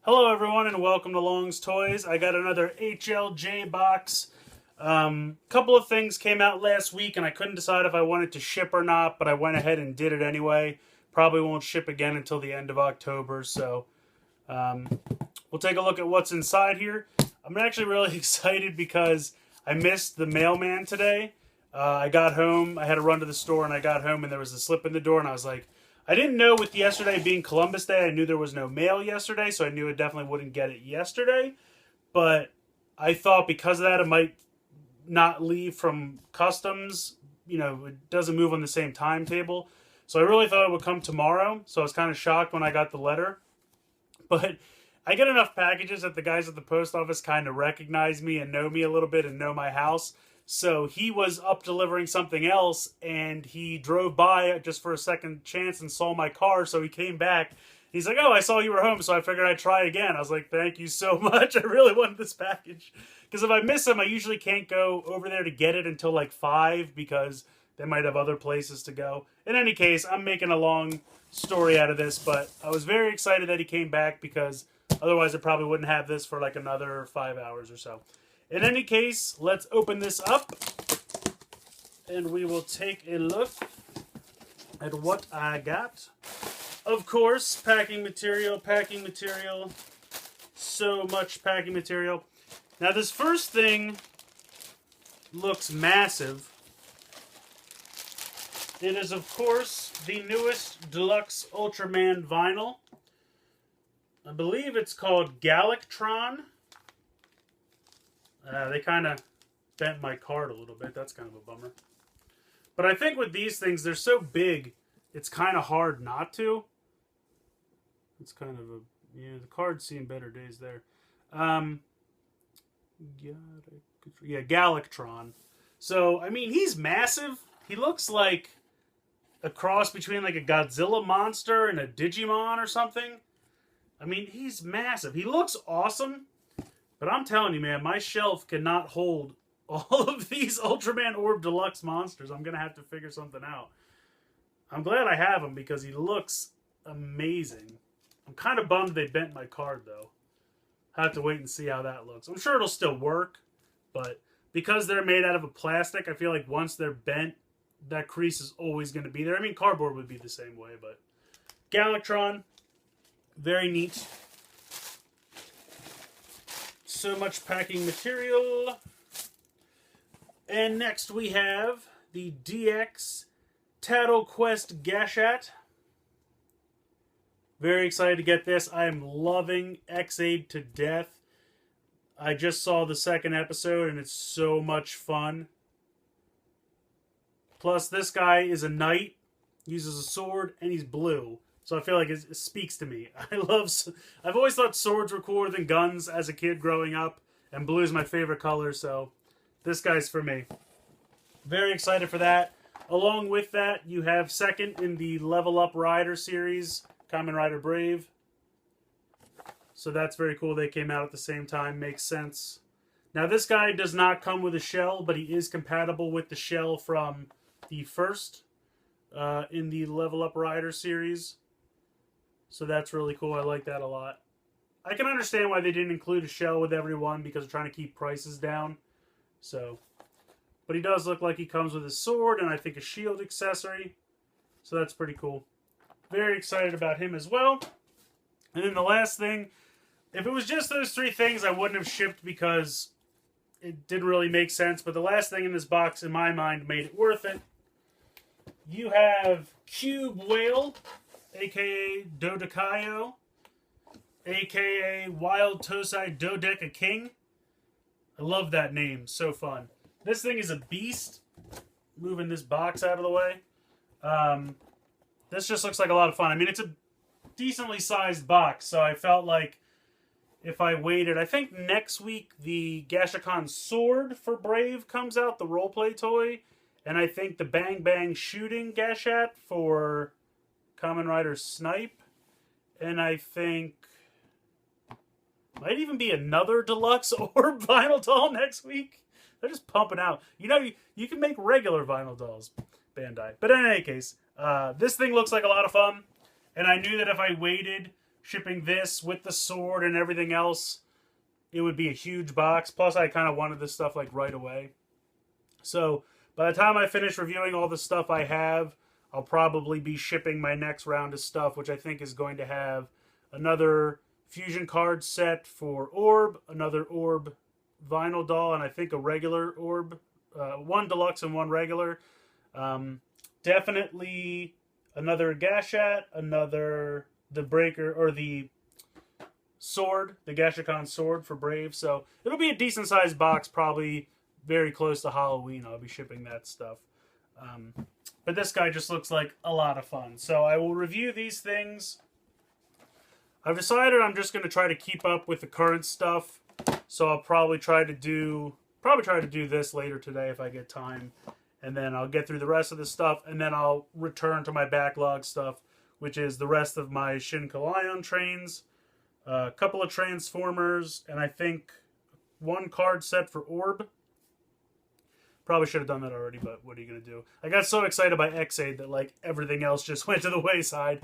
Hello everyone and welcome to Long's Toys. I got another HLJ box. Couple of things came out last week and I couldn't decide if I wanted to ship or not, but I went ahead and did it anyway. Probably won't ship again until the end of October, so we'll take a look at what's inside here. I'm actually really excited because I missed the mailman today. I got home, I had to run to the store and I got home and there was a slip in the door and I was like, I didn't know with yesterday being Columbus Day, I knew there was no mail yesterday, so I knew I definitely wouldn't get it yesterday. But I thought because of that, it might not leave from customs. You know, it doesn't move on the same timetable. So I really thought it would come tomorrow. So I was kind of shocked when I got the letter. But I get enough packages that the guys at the post office kind of recognize me and know me a little bit and know my house. So he was up delivering something else, and he drove by just for a second chance and saw my car, so he came back. He's like, oh, I saw you were home, so I figured I'd try again. I was like, thank you so much. I really wanted this package. Because if I miss him, I usually can't go over there to get it until like 5, because they might have other places to go. In any case, I'm making a long story out of this, but I was very excited that he came back, because otherwise I probably wouldn't have this for like another 5 hours or so. In any case, let's open this up and we will take a look at what I got. Of course, packing material, so much packing material. Now this first thing looks massive. It is, of course, the newest Deluxe Ultraman vinyl. I believe it's called Gallic Tron. They kind of bent my card a little bit. That's kind of a bummer. But I think with these things, they're so big, it's kind of hard not to. It's kind of a... Yeah, the card's seen better days there. Yeah, Gallic Tron. So, I mean, he's massive. He looks like a cross between like a Godzilla monster and a Digimon or something. I mean, he's massive. He looks awesome. But I'm telling you, man, my shelf cannot hold all of these Ultraman Orb Deluxe monsters. I'm going to have to figure something out. I'm glad I have him because he looks amazing. I'm kind of bummed they bent my card, though. I have to wait and see how that looks. I'm sure it'll still work, but because they're made out of a plastic, I feel like once they're bent, that crease is always going to be there. I mean, cardboard would be the same way, but Gallic Tron, very neat. So much packing material. And next we have the DX Tattle Quest Gashat. Very excited to get this. I am loving X-Aid to death. I just saw the second episode and it's so much fun. Plus this guy is a knight, uses a sword, and he's blue. So I feel like it speaks to me. I've always thought swords were cooler than guns as a kid growing up, and blue is my favorite color, so this guy's for me. Very excited for that. Along with that, you have second in the Level Up Rider series, Kamen Rider Brave. So that's very cool. They came out at the same time. Makes sense. Now this guy does not come with a shell, but he is compatible with the shell from the first in the Level Up Rider series. So that's really cool. I like that a lot. I can understand why they didn't include a shell with everyone because they're trying to keep prices down. So, but he does look like he comes with a sword and I think a shield accessory. So that's pretty cool. Very excited about him as well. And then the last thing, if it was just those three things, I wouldn't have shipped because it didn't really make sense. But the last thing in this box, in my mind, made it worth it. You have Cube Whale, a.k.a. Dodekai-oh, a.k.a. Wild Tosai Dodeca King. I love that name. So fun. This thing is a beast. Moving this box out of the way. This just looks like a lot of fun. I mean, it's a decently sized box, so I felt like if I waited... I think next week the Gashakon Sword for Brave comes out, the roleplay toy. And I think the Bang Bang Shooting Gashat for Kamen Rider Snipe. And I think might even be another Deluxe Orb vinyl doll next week. They're just pumping out. You know, you can make regular vinyl dolls, Bandai. But in any case, this thing looks like a lot of fun. And I knew that if I waited, shipping this with the sword and everything else, it would be a huge box. Plus, I kind of wanted this stuff like right away. So by the time I finish reviewing all the stuff I have, I'll probably be shipping my next round of stuff, which I think is going to have another fusion card set for Orb, another Orb vinyl doll, and I think a regular Orb. One deluxe and one regular. Definitely another Gashat, the Breaker, or the sword, the Gashikon sword for Brave. So it'll be a decent sized box, probably very close to Halloween. I'll be shipping that stuff. But this guy just looks like a lot of fun. So I will review these things. I've decided I'm just going to try to keep up with the current stuff. So I'll probably try to do this later today if I get time. And then I'll get through the rest of the stuff. And then I'll return to my backlog stuff, which is the rest of my Shin Kalion trains. A couple of Transformers. And I think one card set for Orb. Probably should have done that already, but what are you going to do? I got so excited by X8 that like everything else just went to the wayside.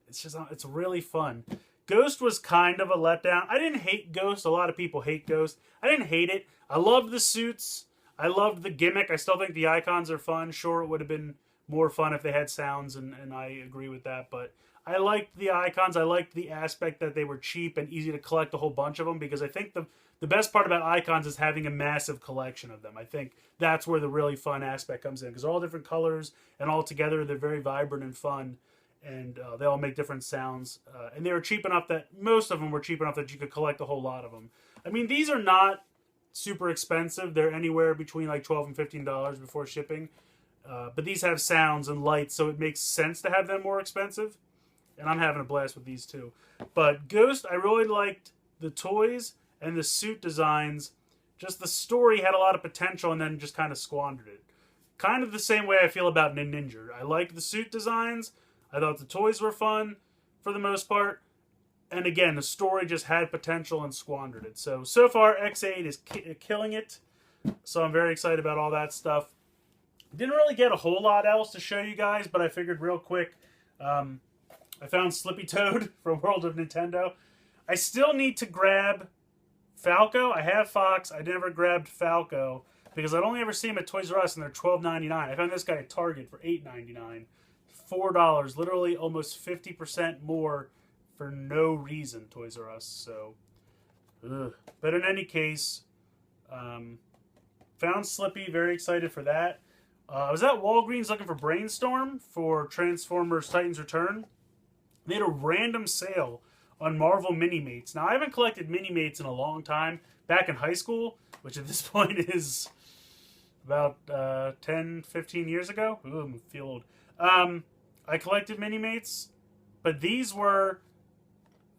It's really fun. Ghost was kind of a letdown. I didn't hate Ghost. A lot of people hate Ghost. I didn't hate it. I loved the suits. I loved the gimmick. I still think the icons are fun. Sure, it would have been more fun if they had sounds, and I agree with that. But I liked the icons. I liked the aspect that they were cheap and easy to collect a whole bunch of them, because I think the best part about icons is having a massive collection of them. I think that's where the really fun aspect comes in, because they're all different colors, and all together they're very vibrant and fun. And they all make different sounds. And they were cheap enough that most of them were cheap enough that you could collect a whole lot of them. I mean, these are not super expensive. They're anywhere between like $12 and $15 before shipping. But these have sounds and lights, so it makes sense to have them more expensive. And I'm having a blast with these too. But Ghost, I really liked the toys and the suit designs. Just the story had a lot of potential and then just kind of squandered it. Kind of the same way I feel about Ninja. I liked the suit designs. I thought the toys were fun for the most part. And again, the story just had potential and squandered it. So far, X8 is killing it. So I'm very excited about all that stuff. Didn't really get a whole lot else to show you guys, but I figured real quick. I found Slippy Toad from World of Nintendo. I still need to grab Falco. I have Fox. I never grabbed Falco because I'd only ever see him at Toys R Us, and they're $12.99. I found this guy at Target for $8.99. $4, literally almost 50% more for no reason, Toys R Us. So, but in any case, found Slippy, very excited for that. I was at Walgreens looking for Brainstorm for Transformers Titans Return. They had a random sale on Marvel Minimates. Now, I haven't collected Minimates in a long time. Back in high school, which at this point is about 10, 15 years ago. Ooh, I feel old. I collected Minimates, but these were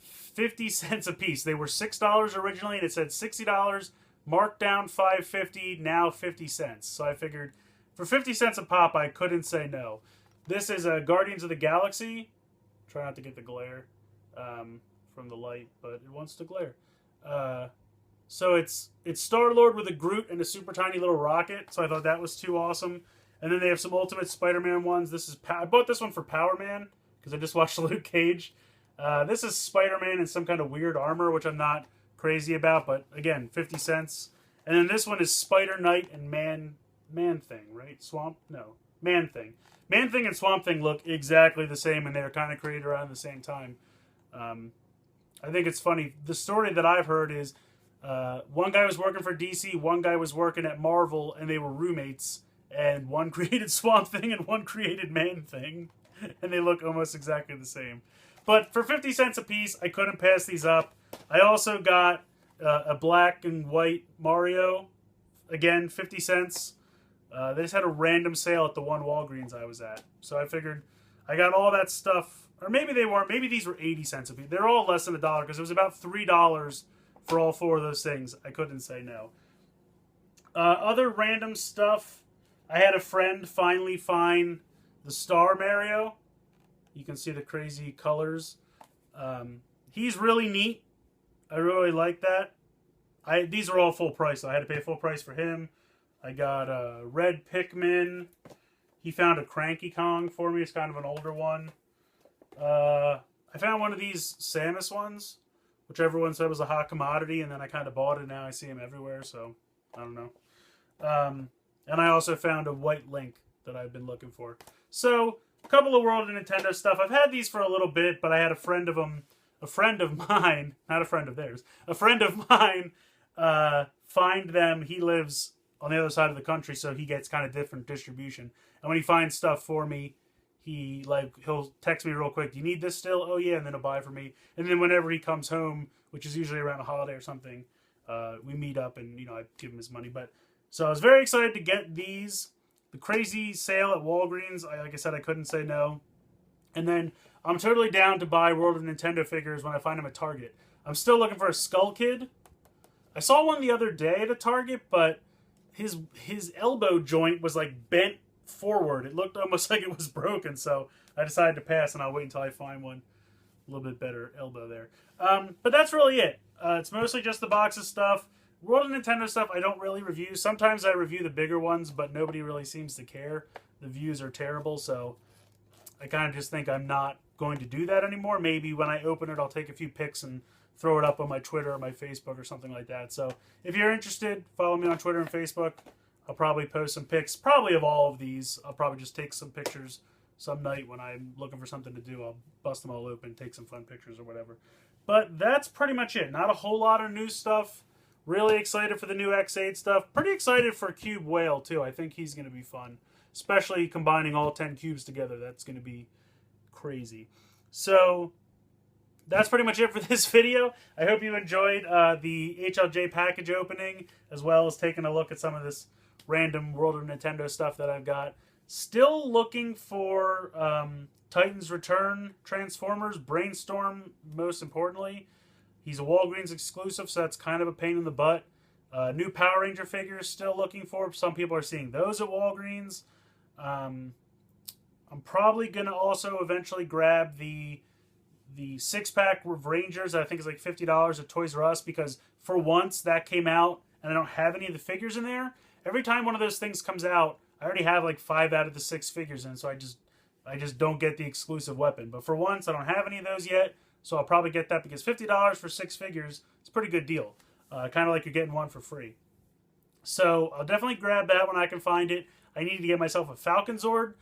50 cents a piece. They were $6 originally, and it said $60, marked down $5.50, now 50 cents. So I figured for 50 cents a pop, I couldn't say no. This is Guardians of the Galaxy. Try not to get the glare from the light, but it wants to glare. So it's Star-Lord with a Groot and a super tiny little rocket, so I thought that was too awesome. And then they have some Ultimate Spider-Man ones. I bought this one for Power Man because I just watched Luke Cage. This is Spider-Man in some kind of weird armor, which I'm not crazy about, but again, 50 cents. And then this one is Spider Knight and Man-Thing, right? Man-Thing. Man-Thing and Swamp Thing look exactly the same, and they're kind of created around the same time. I think it's funny. The story that I've heard is one guy was working for DC, one guy was working at Marvel, and they were roommates. And one created Swamp Thing and one created Man-Thing. And they look almost exactly the same. But for 50 cents a piece, I couldn't pass these up. I also got a black and white Mario. Again, 50 cents. They just had a random sale at the one Walgreens I was at. So I figured I got all that stuff. Or maybe they weren't. Maybe these were 80 cents a piece. They're all less than $1 because it was about $3 for all four of those things. I couldn't say no. Other random stuff. I had a friend finally find the Star Mario. You can see the crazy colors. He's really neat. I really like that. These are all full price, so I had to pay full price for him. I got a Red Pikmin. He found a Cranky Kong for me. It's kind of an older one. I I found one of these Samus ones, which everyone said was a hot commodity, and then I kind of bought it, and now I see them everywhere, so I don't know. And I also found a white Link that I've been looking for. So, a couple of World of Nintendo stuff. I've had these for a little bit, but I had a friend of mine, not a friend of theirs, a friend of mine find them. He lives on the other side of the country, so he gets kind of different distribution. And when he finds stuff for me, he'll text me real quick, do you need this still? Oh yeah, and then he'll buy it for me. And then whenever he comes home, which is usually around a holiday or something, we meet up and, I give him his money. So I was very excited to get these. The crazy sale at Walgreens, like I said, I couldn't say no. And then I'm totally down to buy World of Nintendo figures when I find them at Target. I'm still looking for a Skull Kid. I saw one the other day at a Target, but his elbow joint was like bent forward. It looked almost like it was broken, so I decided to pass, and I'll wait until I find one a little bit better elbow there. But that's really it. It's mostly just the box of stuff. World of Nintendo stuff I don't really review. Sometimes I review the bigger ones, but nobody really seems to care. The views are terrible, so I kind of just think I'm not going to do that anymore. Maybe when I open it, I'll take a few pics and throw it up on my Twitter or my Facebook or something like that. So if you're interested, follow me on Twitter and Facebook. I'll probably post some pics, probably of all of these. I'll probably just take some pictures some night when I'm looking for something to do. I'll bust them all open, take some fun pictures or whatever. But that's pretty much it. Not a whole lot of new stuff. Really excited for the new X8 stuff. Pretty excited for Cube Whale, too. I think he's going to be fun. Especially combining all 10 cubes together. That's going to be crazy. So, that's pretty much it for this video. I hope you enjoyed the HLJ package opening, as well as taking a look at some of this random World of Nintendo stuff that I've got. Still looking for Titan's Return Transformers. Brainstorm, most importantly. He's a Walgreens exclusive, so that's kind of a pain in the butt. New Power Ranger figures still looking for. Some people are seeing those at Walgreens. I'm probably going to also eventually grab the 6-pack of Rangers. I think it's like $50 at Toys R Us, because for once that came out and I don't have any of the figures in there. Every time one of those things comes out, I already have like 5 out of the 6 figures in, so I just don't get the exclusive weapon. But for once, I don't have any of those yet. So I'll probably get that, because $50 for 6 figures is a pretty good deal. Kind of like you're getting one for free. So I'll definitely grab that when I can find it. I need to get myself a Falcon Zord.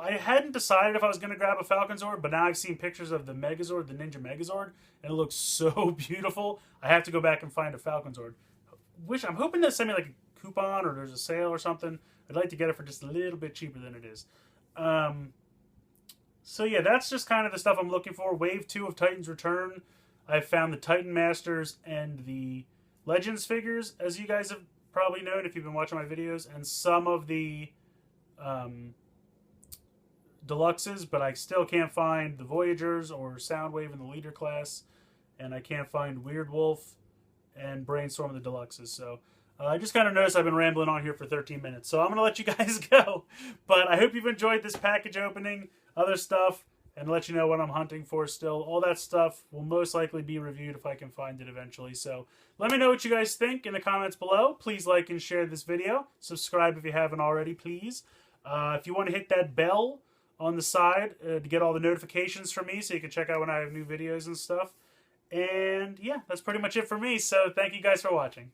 I hadn't decided if I was going to grab a Falcon Zord, but now I've seen pictures of the Megazord, the Ninja Megazord, and it looks so beautiful. I have to go back and find a Falcon Zord. I'm hoping they'll send me like a coupon or there's a sale or something. I'd like to get it for just a little bit cheaper than it is. So yeah, that's just kind of the stuff I'm looking for. Wave 2 of Titan's Return. I've found the Titan Masters and the Legends figures, as you guys have probably known if you've been watching my videos, and some of the deluxes, but I still can't find the Voyagers or Soundwave in the leader class, and I can't find Weird Wolf and Brainstorm in the deluxes. So I just kind of noticed I've been rambling on here for 13 minutes, so I'm going to let you guys go. But I hope you've enjoyed this package opening, other stuff, and let you know what I'm hunting for still. All that stuff will most likely be reviewed if I can find it eventually. So let me know what you guys think in the comments below. Please like and share this video. Subscribe if you haven't already, please. If you want to hit that bell on the side to get all the notifications from me so you can check out when I have new videos and stuff. And yeah, that's pretty much it for me. So thank you guys for watching.